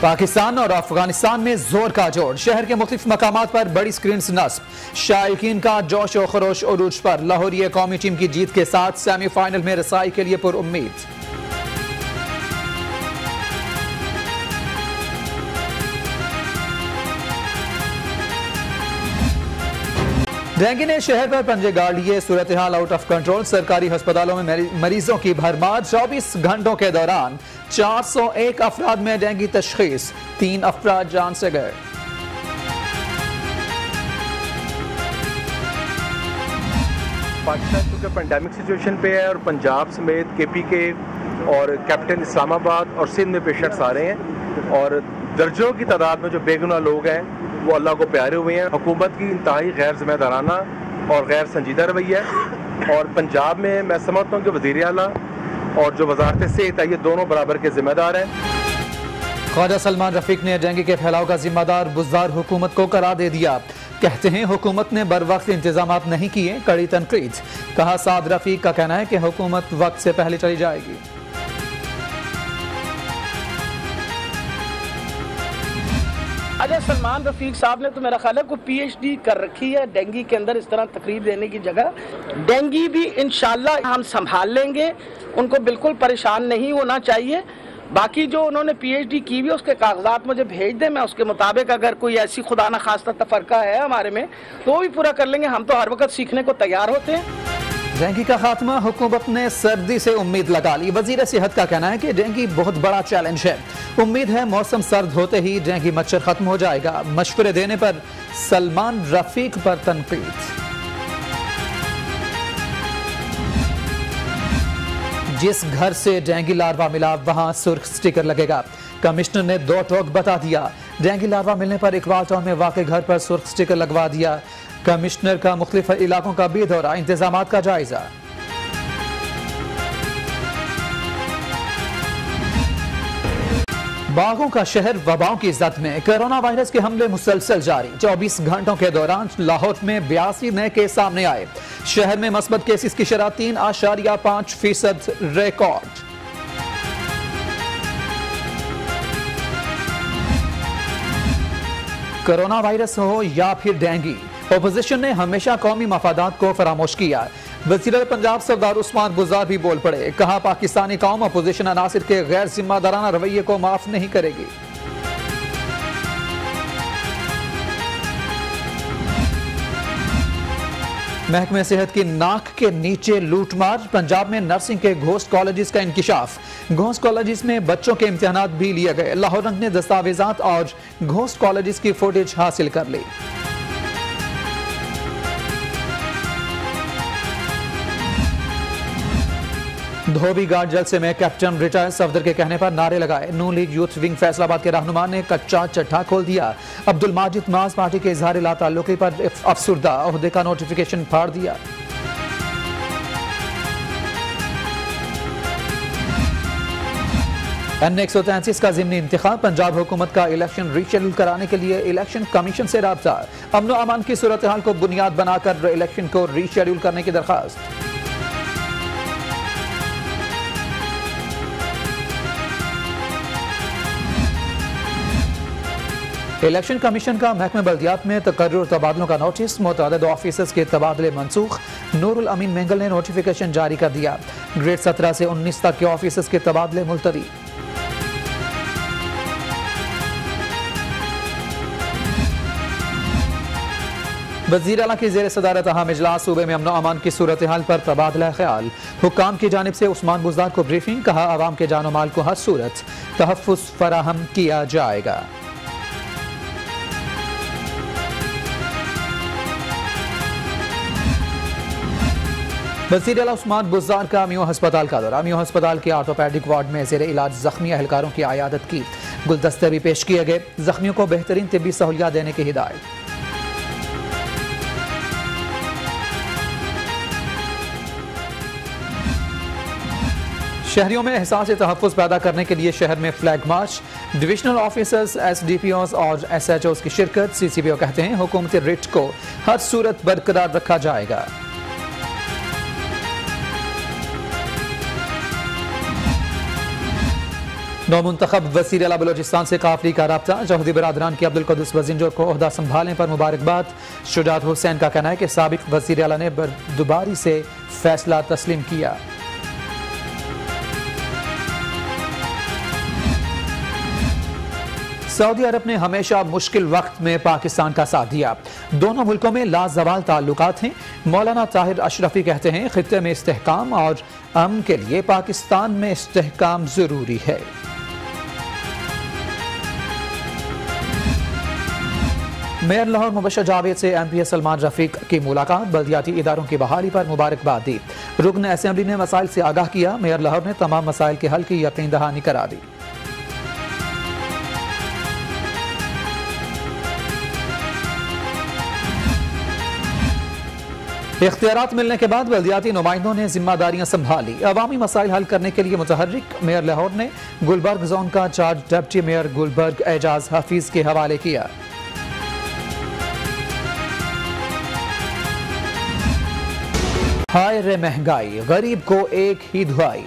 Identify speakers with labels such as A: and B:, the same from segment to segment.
A: पाकिस्तान और अफगानिस्तान में जोर का जोड़, शहर के मुख्तलिफ मकामात पर बड़ी स्क्रीन नस्ब। शायकीन का जोश और खरोश उरूज पर। लाहौरी कौमी टीम की जीत के साथ सेमीफाइनल में रसाई के लिए पुरुम्मीद। डेंगू ने शहर पर पंजे गाड़ लिए, सूरत हाल आउट ऑफ कंट्रोल। सरकारी अस्पतालों में मरीजों की भरमार। 24 घंटों के दौरान 401 अफराद में डेंगू तशखीस, 3 अफराद जान से गए।
B: पाकिस्तान क्योंकि पेंडेमिक सिचुएशन पे है और पंजाब समेत KPK और कैपिटल इस्लामाबाद और सिंध में पेशेंट्स आ रहे हैं और दर्जों की तादाद में जो बेगुनाह लोग हैं वो अल्लाह को प्यारे हुए हैं। हुकूमत की इंतहाई गैर जिम्मेदाराना और गैर संजीदा रवैया है और पंजाब में मैं समझता हूँ कि वज़ीर आला और जो वजारत सेहत है ये दोनों बराबर के जिम्मेदार हैं।
A: ख्वाजा सलमान रफीक ने डेंगू के फैलाव का जिम्मेदार बुज़दार हुकूमत को करार दे दिया। कहते हैं हुकूमत ने बर वक्त इंतजाम नहीं किए, कड़ी तनकीद। कहा साद रफीक का कहना है कि हुकूमत वक्त से पहले चली जाएगी।
C: अच्छा, सलमान रफीक साहब ने तो मेरा ख्याल है कोई PhD कर रखी है डेंगू के अंदर, इस तरह तकरीर देने की जगह। डेंगू भी इंशाल्लाह हम संभाल लेंगे, उनको बिल्कुल परेशान नहीं होना चाहिए। बाकी जो उन्होंने PhD की हुई उसके कागजात मुझे भेज दें, मैं उसके मुताबिक अगर कोई ऐसी खुदा न खास्ता तफरका है हमारे में तो वो भी पूरा कर लेंगे। हम तो हर वक्त सीखने को तैयार होते हैं।
A: डेंगू का खात्मा, हुकूमत ने सर्दी से उम्मीद लगा ली। वजीर सेहत का कहना है कि डेंगू बहुत बड़ा चैलेंज है। उम्मीद है मौसम सर्द होते ही डेंगू मच्छर खत्म हो जाएगा। मशवरे देने पर सलमान रफीक पर तनकीद। जिस घर से डेंगू लार्वा मिला वहां सुर्ख स्टिकर लगेगा। कमिश्नर ने 2 टोक बता दिया। डेंगू लार्वा मिलने पर इकबाल टाउन में वाक़ई घर पर सुर्ख स्टिकर लगवा दिया। कमिश्नर का मुख्तलिफ इलाकों का भी दौरा, इंतजामात का जायजा। बागों का शहर वबाओं की जद में। कोरोना वायरस के हमले मुसलसल जारी। 24 घंटों के दौरान लाहौर में 82 नए केस सामने आए। शहर में मस्बत केसेस की शरह 3.5% रिकॉर्ड। कोरोना वायरस हो या फिर डेंगू, अपोजिशन ने हमेशा कौमी मफादात को फरामोश किया। वज़ीर पंजाब सरदार उस्मान बुज़दार भी बोल पड़े। कहा पाकिस्तानी कौम अपोजिशन अनासिर के गैर जिम्मेदाराना रवैये को माफ नहीं करेगी। महकमे सेहत की नाक के नीचे लूटमार। पंजाब में नर्सिंग के घोस्ट कॉलेजेस का इंकिशाफ। घोस्ट कॉलेजेस में बच्चों के इम्तिहानात भी लिए गए। लाहौर रंग ने दस्तावेजात और घोस्ट कॉलेजेस की फुटेज हासिल कर ली। धोबी घाट जलसे में कैप्टन रिटायर सफदर के कहने पर नारे लगाए। नून लीग यूथ विंग फैसलाबाद के रहनुमा ने कच्चा चट्टा खोल दिया। अब्दुल माजिद माज पार्टी के इजहार ला ताल्लुकी पर अफसुर्दा, ओहदे का नोटिफिकेशन फाड़ दिया। N133 का ज़िमनी इंतखाब। पंजाब हुकूमत का इलेक्शन रीशेड्यूल कराने के लिए इलेक्शन कमीशन से राब्ता। अमन अमान की सूरत हाल को बुनियाद बनाकर इलेक्शन को रीशेड्यूल करने की दरखास्त। इलेक्शन कमीशन का महकमे बल्दियात में तकर्रुर तबादलों का नोटिस। मुतअद्दिद ऑफिसर्स के तबादले मंसूख। नूरुल अमीन मेंगल ने नोटिफिकेशन जारी कर दिया। ग्रेड 17 से 19 तक के ऑफिसर्स के तबादले मुलतवी। वज़ीर आला की ज़ेर सदारत अहम इजलास। सूबे में अमन अमान की सूरत हाल पर तबादला ख्याल। हुक्काम की जानिब से उस्मान बुज़दार को ब्रीफिंग। कहा आवाम के जानो माल को हर सूरत तहफ़्फ़ुज़ फराहम किया जाएगा। वज़ीर आला उस्मान बुज़दार का मियो अस्पताल का दौरा। मियो अस्पताल के ऑर्थोपेडिक वार्ड में ज़ेर इलाज ज़ख्मी अहलकारों की आयादत की। गुलदस्ते भी पेश किए गए। ज़ख्मियों को बेहतरीन तिब्बी सहूलियात देने की हिदायत। शहरियों में एहसास तहफ़्फ़ुज़ पैदा करने के लिए शहर में flag march. Divisional officers, SDPOs और SHOs की शिरकत। CCPO कहते हैं हुकूमती रिट को हर सूरत बरकरार रखा जाएगा। नौमुंतखब वज़ीर आला बलोचिस्तान से काफिली का रब्ता। जौहरी बरादरान की अब्दुल कुद्दुस वज़िंजर को ओहदा संभालने पर मुबारकबाद। शुजात हुसैन का कहना है कि साबिक वज़ीर आला ने बर्दुबारी से फैसला तस्लीम किया। सऊदी अरब ने हमेशा मुश्किल वक्त में पाकिस्तान का साथ दिया। दोनों मुल्कों में लाजवाल ताल्लुकात हैं। मौलाना ताहिर अशरफी कहते हैं खित्ते में इस्तेहकाम और अमन के लिए पाकिस्तान में इस्तेहकाम जरूरी है। मेयर लाहौर मुबशर जावेद से MP सलमान रफीक की मुलाकात। बल्दियाती इदारों की बहाली पर मुबारकबाद दी। रुकन असेंबली ने मसाइल से आगाह किया। मेयर लाहौर ने तमाम मसाइल के हल की यकीन दहानी करा दी। इख्तियारात मिलने के बाद बल्दियाती नुमाइंदों ने जिम्मेदारियां संभाली। अवामी मसाइल हल करने के लिए मुतहर्रिक। मेयर लाहौर ने गुलबर्ग जोन का charge deputy mayor Gulberg Ejaz Hafeez के हवाले किया। हाय रे महंगाई, गरीब को एक ही दुआई।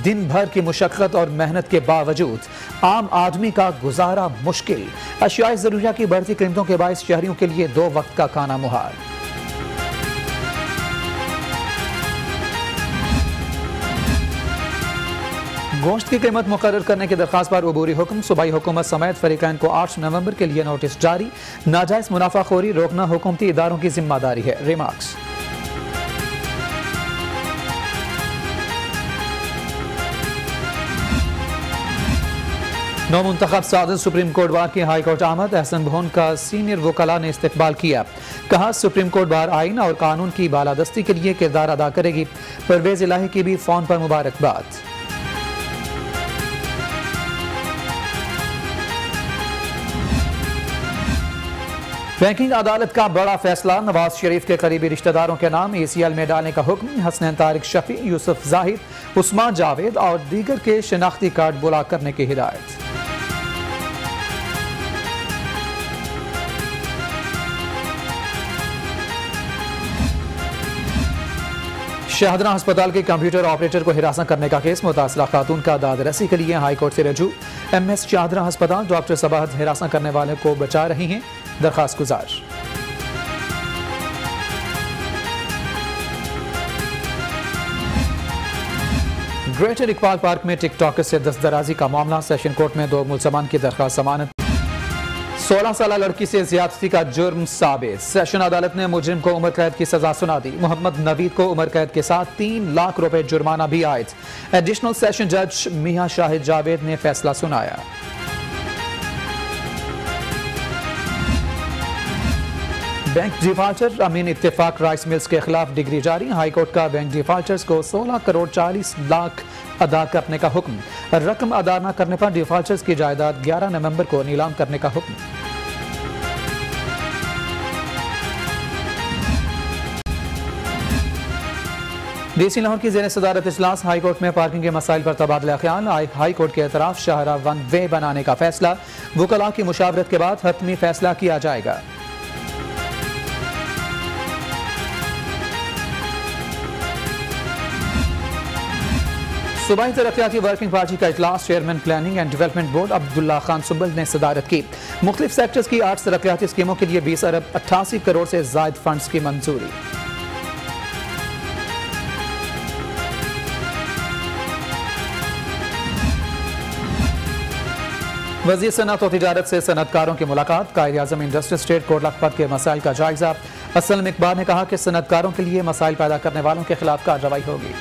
A: दिन भर की मुशक्कत और मेहनत के बावजूद आम आदमी का गुजारा मुश्किल। अशियाए ज़रूरिया की बढ़ती कीमतों के बायस शहरियों के लिए 2 वक्त का खाना मुहाल। गोश्त की कीमत मुकर्रर करने की दरखास्त पर अबूरी हुक्म। सूबाई हुकूमत समेत फरीकैन को 8 नवंबर के लिए नोटिस जारी। नाजायज मुनाफाखोरी रोकना हुकूमती इदारों की जिम्मेदारी है। रिमार्क्स। नौमुंतखब सादर सुप्रीम कोर्ट बार की हाई कोर्ट आमद। एहसन भोन का सीनियर वकला ने इस्तकबाल किया। कहा सुप्रीम कोर्ट बार आइन और कानून की बालादस्ती के लिए किरदार अदा करेगी। परवेज इलाही की भी फोन पर मुबारकबाद। बैंकिंग अदालत का बड़ा फैसला। नवाज शरीफ के करीबी रिश्तेदारों के नाम ACL में डालने का हुक्म। हसनैन तारिक शफी, यूसुफ जाहिद, उस्मान जावेद और दीगर के शनाख्ती कार्ड ब्लॉक करने की हिदायत। शाहदरा अस्पताल के कंप्यूटर ऑपरेटर को हिरासत करने का केस। मुतासरा खातून का दादरसी के लिए हाई कोर्ट से रजू। MS शाहदरा अस्पताल डॉक्टर सबाहत हिरासत करने वाले को बचा रही हैं। दरखास्त गुजार। ग्रेटर इकबाल पार्क में टिकटॉकर से दस्तदराजी का मामला। सेशन कोर्ट में 2 मुलजमान की दरखास्त जमानत। 16 साल लड़की से ज्यादती का जुर्म साबित। सेशन अदालत ने मुजरिम को उम्र कैद की सजा सुना दी। मोहम्मद नवीद को उम्र कैद के साथ 3 लाख रुपए जुर्माना भी आयद। एडिशनल सेशन जज मियां शाहिद जावेद ने फैसला सुनाया। बैंक डिफाल्टर अमीन इत्तेफाक राइस मिल्स के खिलाफ डिग्री जारी। हाईकोर्ट का बैंक डिफाल्टर्स को 16 करोड़ 40 लाख अदा करने का हुक्म। रकम अदा न करने पर डिफाल्टर्स की जायदाद 11 नवंबर को नीलाम करने का हुक्म। DC लाहौर की ज़ेर सदारत इजलास। हाईकोर्ट में पार्किंग के मसाइल पर तबादला ख्याल। हाईकोर्ट के एतराफ शाहरा 1 वे बनाने का फैसला। वकला की मुशावरत के बाद हतमी फैसला किया जाएगा। सूबाई तरक्याती वर्किंग पार्टी का इजलास। Chairman planning and development board Abdullah Khan Subbal ने सदारत की। मुख्तलिफ सेक्टर्स की 8 तरक्याती स्कीमों के लिए 20 अरब 88 करोड़ से ज़ायद फंड्स की मंजूरी। वज़ीर सनअत और तिजारत से सनअतकारों की मुलाकात। कायद-ए-आज़म इंडस्ट्री स्टेट कोट लखपत के मसाइल का जायजा। असलम इकबाल ने कहा कि सनअतकारों के लिए मसाइल पैदा करने वालों के खिलाफ कार्रवाई होगी।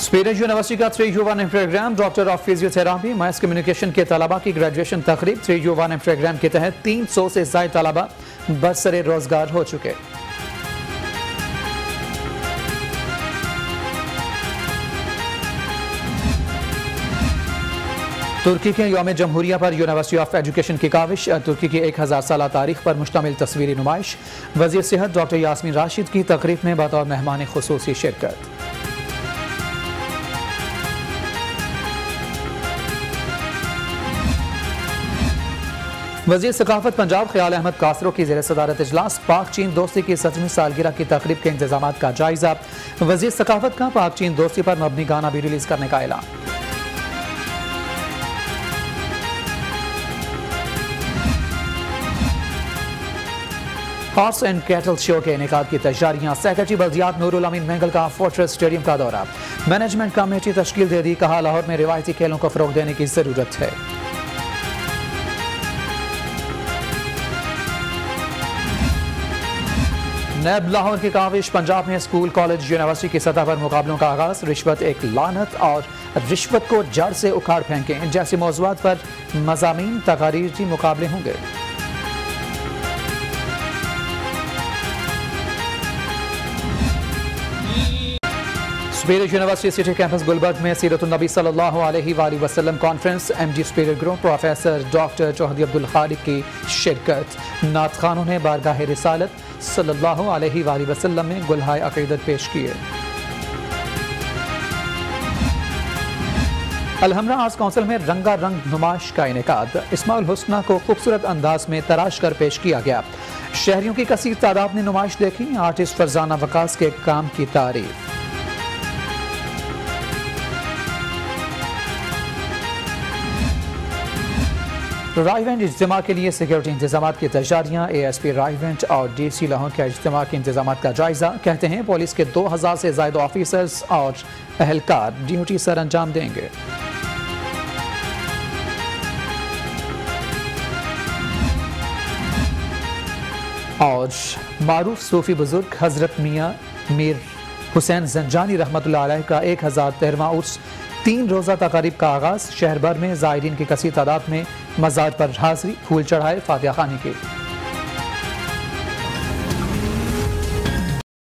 A: स्पीडन यूनिवर्सिटी का 3U1M program. Doctor of physiotherapy mass communication के तलबा की ग्रेजुएशन तकरीब। 3U1M प्रोग्राम के तहत 300 से ज़ायद तलबा बरसरे रोजगार हो चुके। तुर्की के यौम जमहूरिया पर यूनिवर्सिटी ऑफ एजुकेशन की काविश। तुर्की की 1000 साल तारीख पर मुश्तमिल तस्वीरी नुमाइश। वज़ीर सेहत डॉक्टर यास्मीन राशिद की तकरीब में बतौर मेहमान खुसूसी शिरकत। वज़ीर सकाफत पंजाब ख्याल अहमद कासरो की ज़ेर सदारत इजलास पाक चीन दोस्ती की 7वीं सालगिरह की तकरीब के इंतजाम का जायजा। वज़ीर सकाफत का पाक चीन दोस्ती पर मबनी गाना भी रिलीज करने का ऐलान। हॉर्स एंड कैटल शो के इनेकाद की तैयारियां। सेक्रेटरी बल्दियात नूरुल अमीन मेंगल का फोर्ट्रेस स्टेडियम का दौरा। मैनेजमेंट कमेटी तश्कील दे दी, कहा लाहौर में रिवायती खेलों को फरोग देने की जरूरत है। नैब लाहौर की काविश, पंजाब में स्कूल कॉलेज यूनिवर्सिटी की सतह पर मुकाबलों का आगाज। रिश्वत एक लानत और रिश्वत को जड़ से उखाड़ फेंकें जैसे मौज़ूआत पर मज़ामीन तकारीरी मुकाबले होंगे। Superior University city campus Gulberg में सीरतुन्नबी सल्लल्लाहु अलैहि वसल्लम conference. MD Superior Group professor doctor Chaudhry Abdul Khaliq की शिरकत। नात खानों ने बारगाह रिसालत सल्लल्लाहु अलैहि वसल्लम में गुलहाए अकीदत पेश किए। अलहमरा आर्ट्स काउंसिल में रंगारंग नुमाइश का इनेकाद। इस्माउल हुस्ना को खूबसूरत अंदाज में तराश कर पेश किया गया। शहरियों की कसीर तादाद ने नुमाइश देखी। आर्टिस्ट फरजाना वकास के काम की तारीफ। रायवेंट इज्तिमा के लिए सिक्योरिटी इंतजाम की तैयारियां। ASP रायवेंट और DC लाहौर के इज्तिमा के इंतजाम का जायजा। कहते हैं पुलिस के 2000 से ज्यादा ऑफिसर्स और अहलकार ड्यूटी सर अंजाम देंगे। और मारूफ सूफी बुजुर्ग हजरत मियाँ मीर हुसैन जंजानी रहमतुल्लाह अलैह का 1013वां उर्स 3 रोज़ा तकारीब का आगाज। शहर भर में ज़ायरीन की कसीर तादाद में मज़ार पर हाज़री, फूल चढ़ाए, फातिहा खानी की।